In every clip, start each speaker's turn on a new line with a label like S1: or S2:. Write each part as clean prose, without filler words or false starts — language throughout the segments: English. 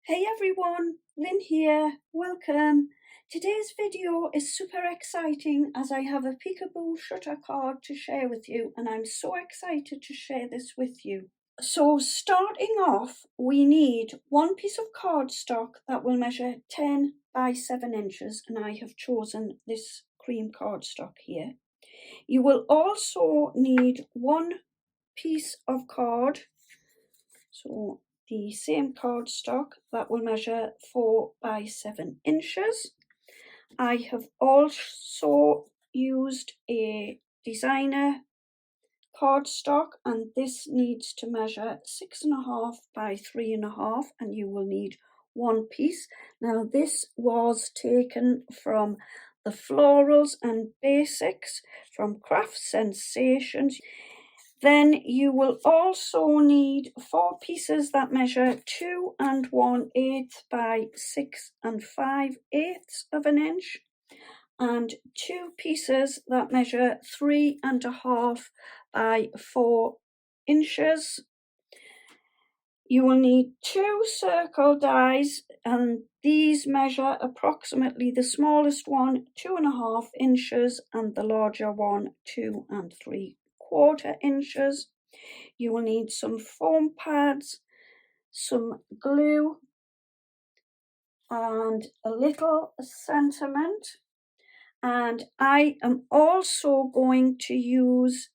S1: Hey everyone, Lynn here, welcome. Today's video is super exciting as I have a Peekaboo shutter card to share with you, and I'm so excited to share this with you. So starting off, we need one piece of cardstock that will measure 10 by 7 inches, and I have chosen this cream cardstock here. You will also need one piece of card, so the same cardstock that will measure 4 by 7 inches. I have also used a designer cardstock, and this needs to measure 6.5 by 3.5, and you will need one piece. Now this was taken from the Florals and Basics from Craft Sensations. Then you will also need 4 pieces that measure 2 1/8 by 6 5/8 of an inch, and 2 pieces that measure 3.5 by 4 inches. You will need 2 circle dies, and these measure approximately the smallest one 2.5 inches and the larger one 2 3/4 inches. You will need some foam pads, some glue, and a little sentiment. And I am also going to use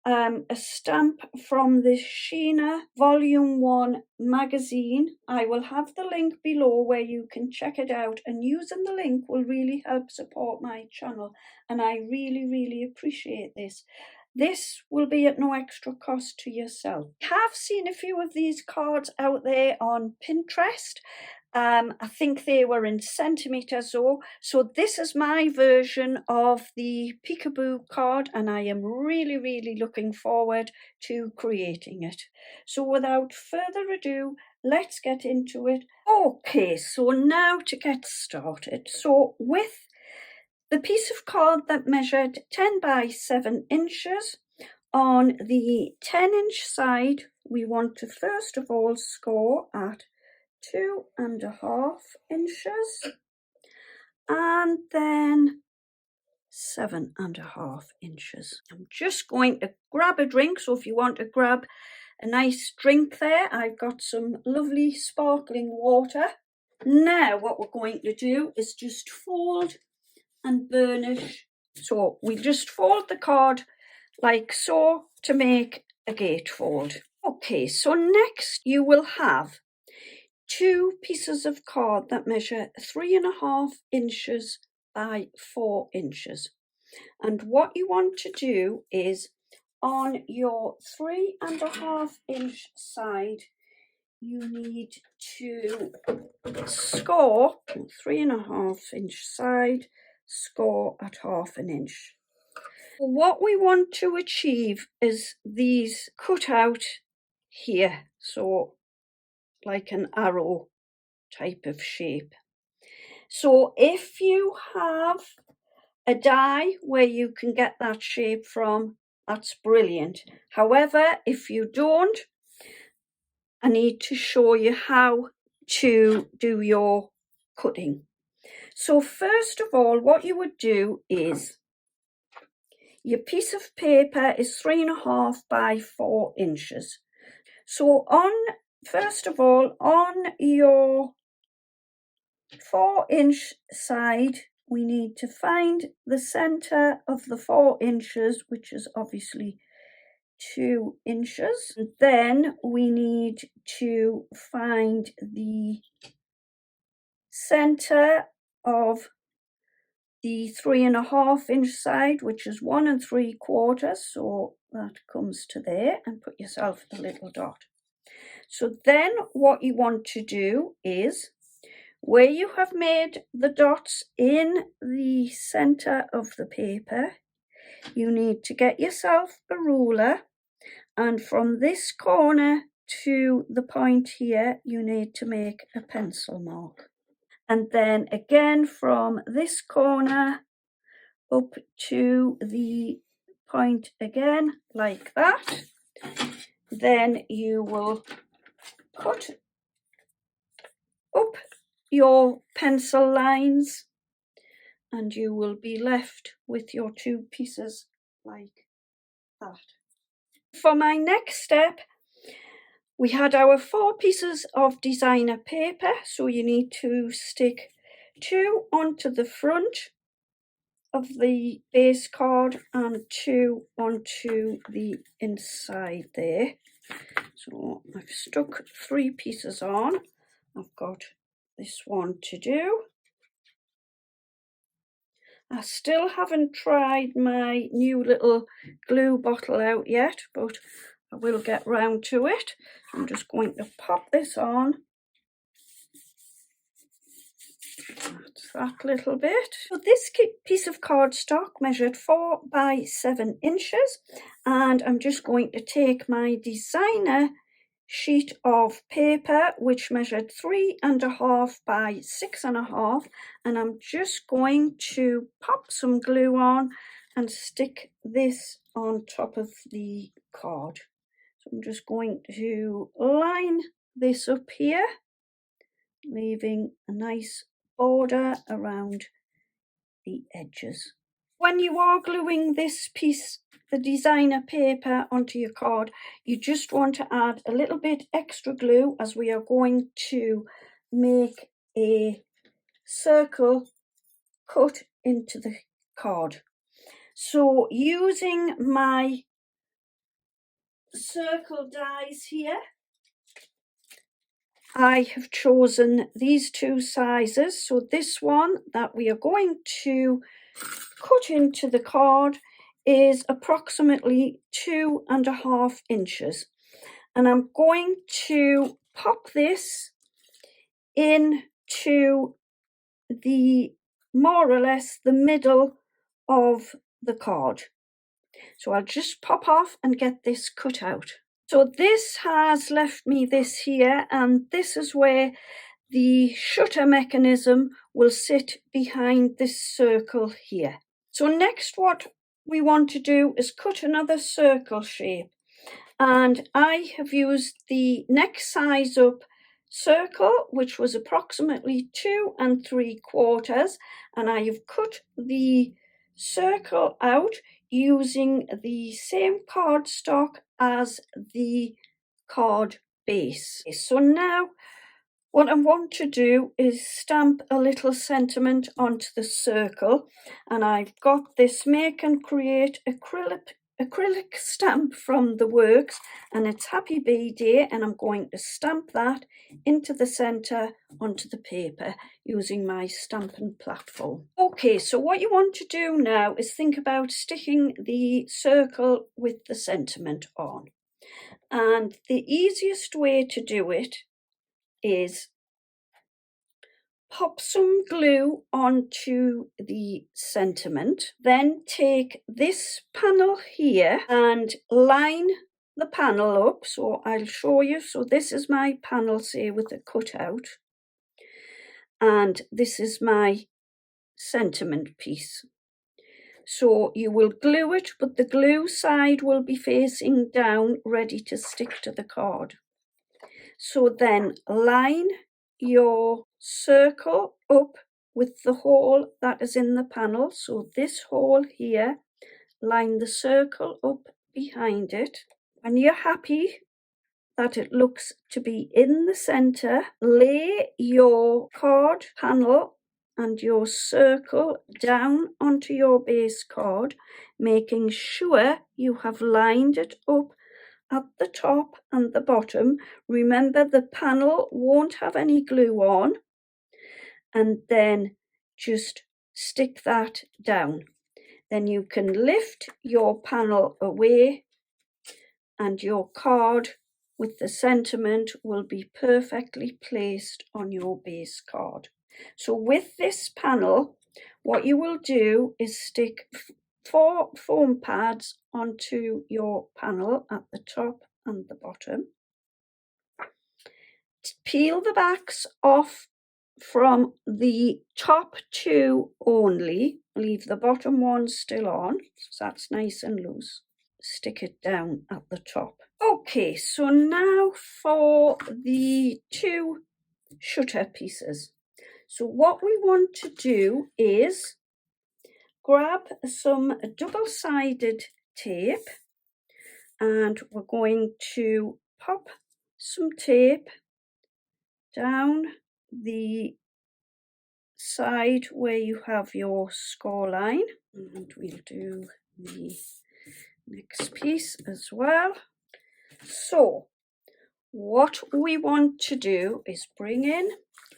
S1: a stamp from the Sheena Volume 1 magazine. I will have the link below where you can check it out, and using the link will really help support my channel, and I really appreciate this. This will be at no extra cost to yourself. I have seen a few of these cards out there on Pinterest. I think they were in centimetres though. So this is my version of the Peekaboo card, and I am really looking forward to creating it. So without further ado, let's get into it. Okay, so now to get started. So with the piece of card that measured 10 by 7 inches, on the 10-inch side, we want to first of all score at 2.5 inches, and then 7.5 inches. I'm just going to grab a drink, so if you want to grab a nice drink there, I've got some lovely sparkling water. Now what we're going to do is just fold and burnish. So we just fold the card like so to make a gatefold. Okay, so next you will have 2 pieces of card that measure 3.5 inches by 4 inches. And what you want to do is on your 3.5 inch side, you need to score 3.5 inch side, score at 1/2 inch. What we want to achieve is these cut out here, so like an arrow type of shape. So if you have a die where you can get that shape from, that's brilliant. However, if you don't, I need to show you how to do your cutting. So first of all, what you would do is, your piece of paper is 3.5 by 4 inches. So first of all, on your 4-inch side, we need to find the center of the 4 inches, which is obviously 2 inches. And then we need to find the center of the 3.5 inch side, which is 1 3/4, so that comes to there, and put yourself a little dot. So then what you want to do is, where you have made the dots in the center of the paper, you need to get yourself a ruler, and from this corner to the point here, you need to make a pencil mark. And then again from this corner up to the point again, like that. Then you will cut your pencil lines and you will be left with your 2 pieces like that. For my next step, we had our 4 pieces of designer paper, so you need to stick 2 onto the front of the base card and 2 onto the inside there. So I've stuck 3 pieces on. I've got this one to do. I still haven't tried my new little glue bottle out yet, but I will get round to it. I'm just going to pop this on. That's that little bit. So this piece of cardstock measured 4 by 7 inches, and I'm just going to take my designer sheet of paper which measured 3.5 by 6.5, and I'm just going to pop some glue on and stick this on top of the card. So I'm just going to line this up here, leaving a nice border around the edges. When you are gluing this piece, the designer paper, onto your card, you just want to add a little bit extra glue, as we are going to make a circle cut into the card. So using my circle dies here, I have chosen these 2 sizes. So this one that we are going to cut into the card is approximately 2.5 inches, and I'm going to pop this into the more or less the middle of the card. So I'll just pop off and get this cut out. So this has left me this here, and this is where the shutter mechanism will sit behind this circle here. So next what we want to do is cut another circle shape, and I have used the next size up circle, which was approximately 2 3/4, and I have cut the circle out using the same cardstock as the card base. So now what I want to do is stamp a little sentiment onto the circle, and I've got this Make and Create acrylic stamp from the works, and it's Happy Beeday, and I'm going to stamp that into the centre onto the paper using my stamping platform. Okay, so what you want to do now is think about sticking the circle with the sentiment on, and the easiest way to do it is pop some glue onto the sentiment, then take this panel here and line the panel up. So I'll show you. So this is my panel, say, with a cutout, and this is my sentiment piece. So you will glue it, but the glue side will be facing down, ready to stick to the card. So then line your circle up with the hole that is in the panel. So this hole here, line the circle up behind it. When you're happy that it looks to be in the centre, lay your card panel and your circle down onto your base card, making sure you have lined it up at the top and the bottom. Remember, the panel won't have any glue on, and then just stick that down. Then you can lift your panel away and your card with the sentiment will be perfectly placed on your base card. So with this panel, what you will do is stick 4 foam pads onto your panel at the top and the bottom. Peel the backs off from the top 2 only. Leave the bottom one still on, so that's nice and loose. Stick it down at the top. Okay, so now for the 2 shutter pieces. So what we want to do is grab some double-sided tape, and we're going to pop some tape down the side where you have your score line, and we'll do the next piece as well. So what we want to do is bring in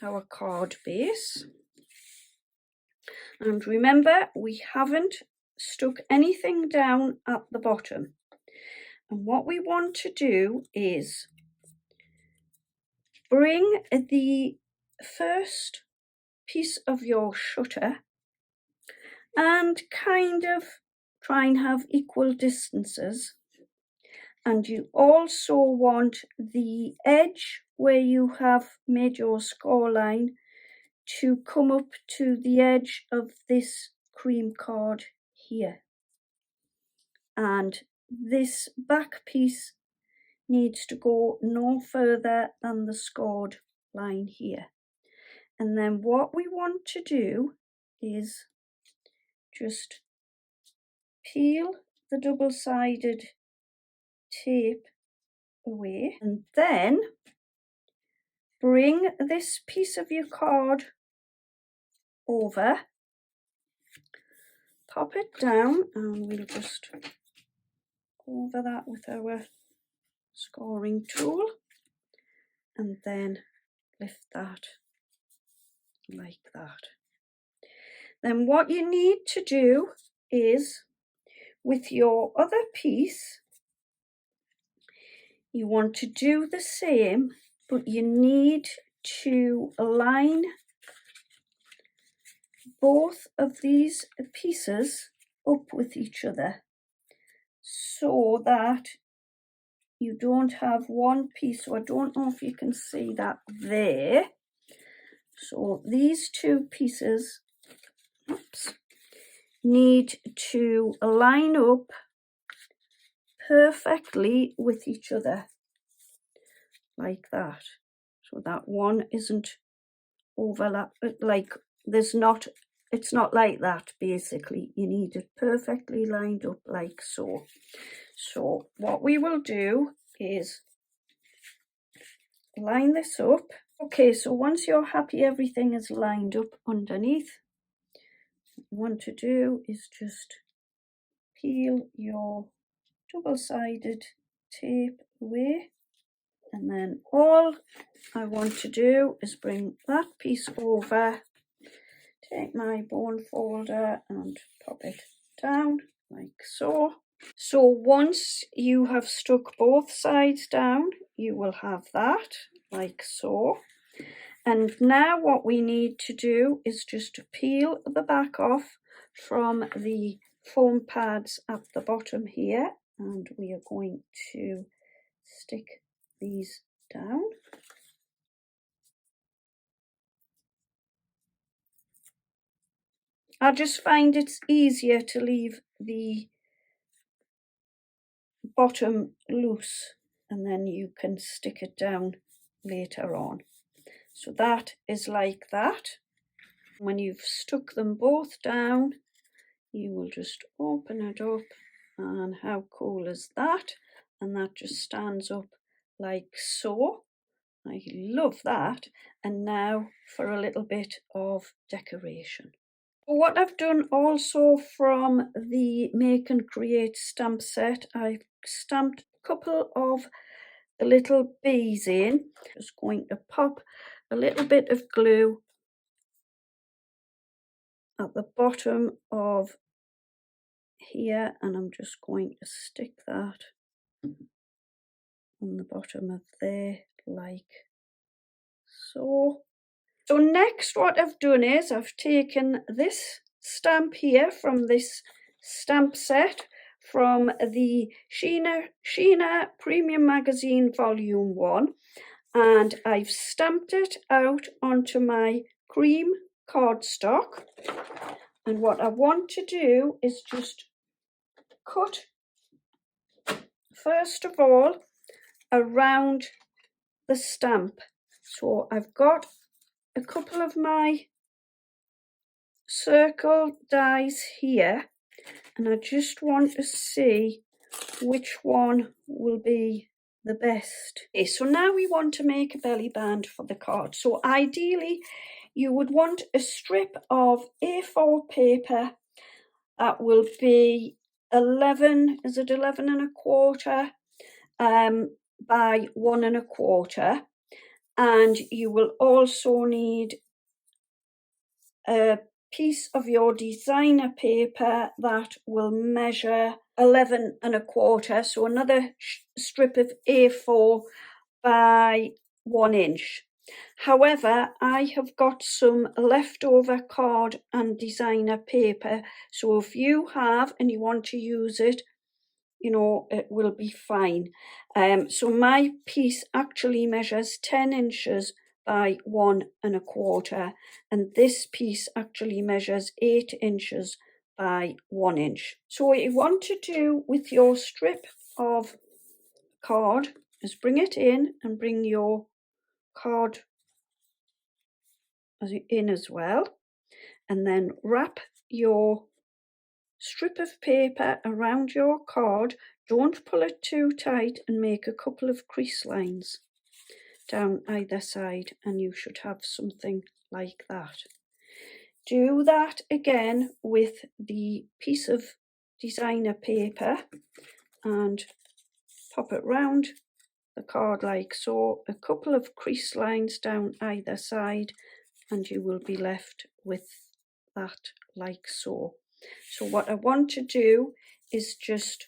S1: our card base, and remember we haven't stuck anything down at the bottom, and what we want to do is bring the first piece of your shutter and kind of try and have equal distances, and you also want the edge where you have made your score line to come up to the edge of this cream card here, and this back piece needs to go no further than the scored line here. And then what we want to do is just peel the double-sided tape away, and then bring this piece of your card over, pop it down, and we'll just go over that with our scoring tool, and then lift that like that. Then what you need to do is, with your other piece, you want to do the same, but you need to align both of these pieces up with each other so that you don't have one piece. So I don't know if you can see that there. So these two pieces, need to line up perfectly with each other like that, so that one isn't overlap, like it's not like that. Basically you need it perfectly lined up like so. So what we will do is line this up. Okay, so once you're happy everything is lined up underneath, what you want to do is just peel your double-sided tape away, and then all I want to do is bring that piece over, take my bone folder and pop it down like so. So once you have stuck both sides down, you will have that like so. And now what we need to do is just to peel the back off from the foam pads at the bottom here, and we are going to stick these down. I just find it's easier to leave the bottom loose, and then you can stick it down later on. So that is like that. When you've stuck them both down, you will just open it up, and how cool is that? And that just stands up like so. I love that. And now for a little bit of decoration. What I've done also from the Make and Create stamp set, I've stamped a couple of the little bees in. Just going to pop a little bit of glue at the bottom of here, and I'm just going to stick that on the bottom of there like so. So next what I've done is I've taken this stamp here from this stamp set from the Sheena Premium Magazine Volume 1, and I've stamped it out onto my cream cardstock. And what I want to do is just cut, first of all, around the stamp. So I've got a couple of my circle dies here, and I just want to see which one will be the best. Okay, so now we want to make a belly band for the card. So ideally you would want a strip of A4 paper that will be 11, is it 11 and a quarter by 1 and a quarter, and you will also need a piece of your designer paper that will measure 11 and a quarter, so another strip of A4 by 1 inch. However, I have got some leftover card and designer paper, so if you have and you want to use it, you know, it will be fine. So my piece actually measures 10 inches by 1 and a quarter, and this piece actually measures 8 inches by 1 inch. So what you want to do with your strip of card is bring it in and bring your card in as well, and then wrap your strip of paper around your card. Don't pull it too tight, and make a couple of crease lines down either side, and you should have something like that. Do that again with the piece of designer paper and pop it round the card like so, a couple of crease lines down either side, and you will be left with that like so. So what I want to do is just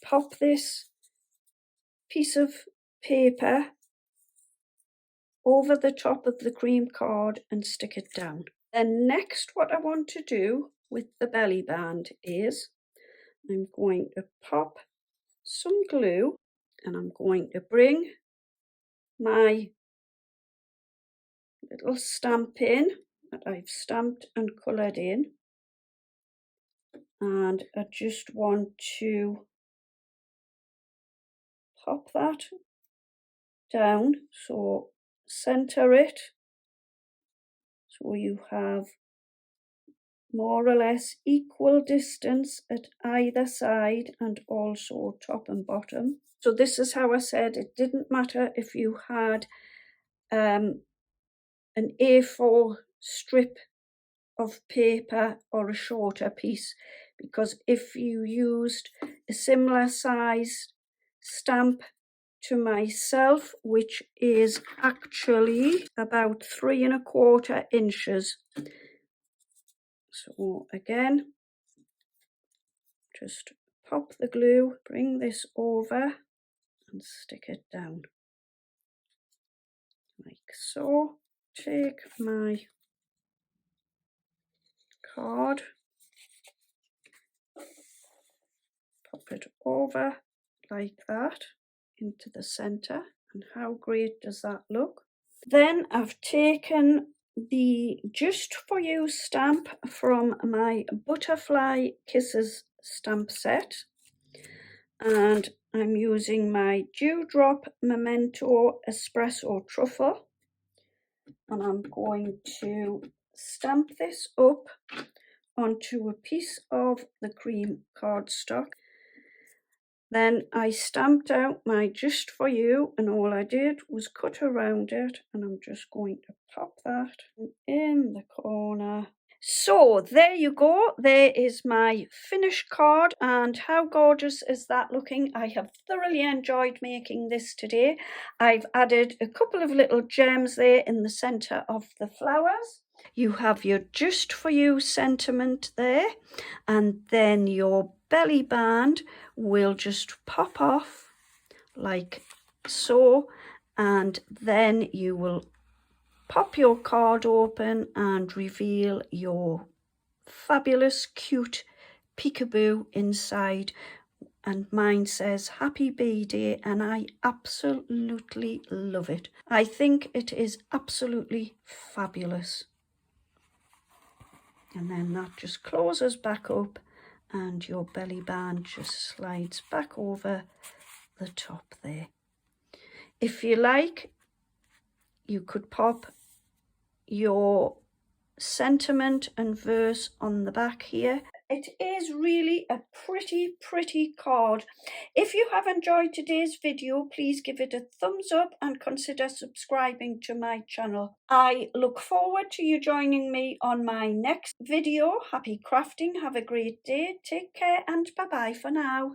S1: pop this piece of paper over the top of the cream card and stick it down. Then next what I want to do with the belly band is I'm going to pop some glue, and I'm going to bring my little stamp in that I've stamped and coloured in, and I just want to pop that down, so centre it so you have more or less equal distance at either side, and also top and bottom. So this is how I said it didn't matter if you had an A4 strip of paper or a shorter piece, because if you used a similar size stamp to myself, which is actually about 3 1/4 inches. So again, just pop the glue, bring this over and stick it down like so. Take my card, pop it over like that into the centre, and how great does that look? Then I've taken the Just For You stamp from my Butterfly Kisses stamp set, and I'm using my Dewdrop Momento Espresso Truffle, and I'm going to stamp this up onto a piece of the cream cardstock. Then I stamped out my Just For You, and all I did was cut around it, and I'm just going to pop that in the corner. So there you go, there is my finished card, and how gorgeous is that looking? I have thoroughly enjoyed making this today. I've added a couple of little gems there in the centre of the flowers. You have your Just For You sentiment there, and then your belly band will just pop off like so, and then you will pop your card open and reveal your fabulous cute peekaboo inside, and mine says Happy Beeday, and I absolutely love it. I think it is absolutely fabulous. And then that just closes back up, and your belly band just slides back over the top there. If you like, you could pop your sentiment and verse on the back here. It is really a pretty card. If you have enjoyed today's video, please give it a thumbs up and consider subscribing to my channel. I look forward to you joining me on my next video. Happy crafting, have a great day, take care, and bye bye for now.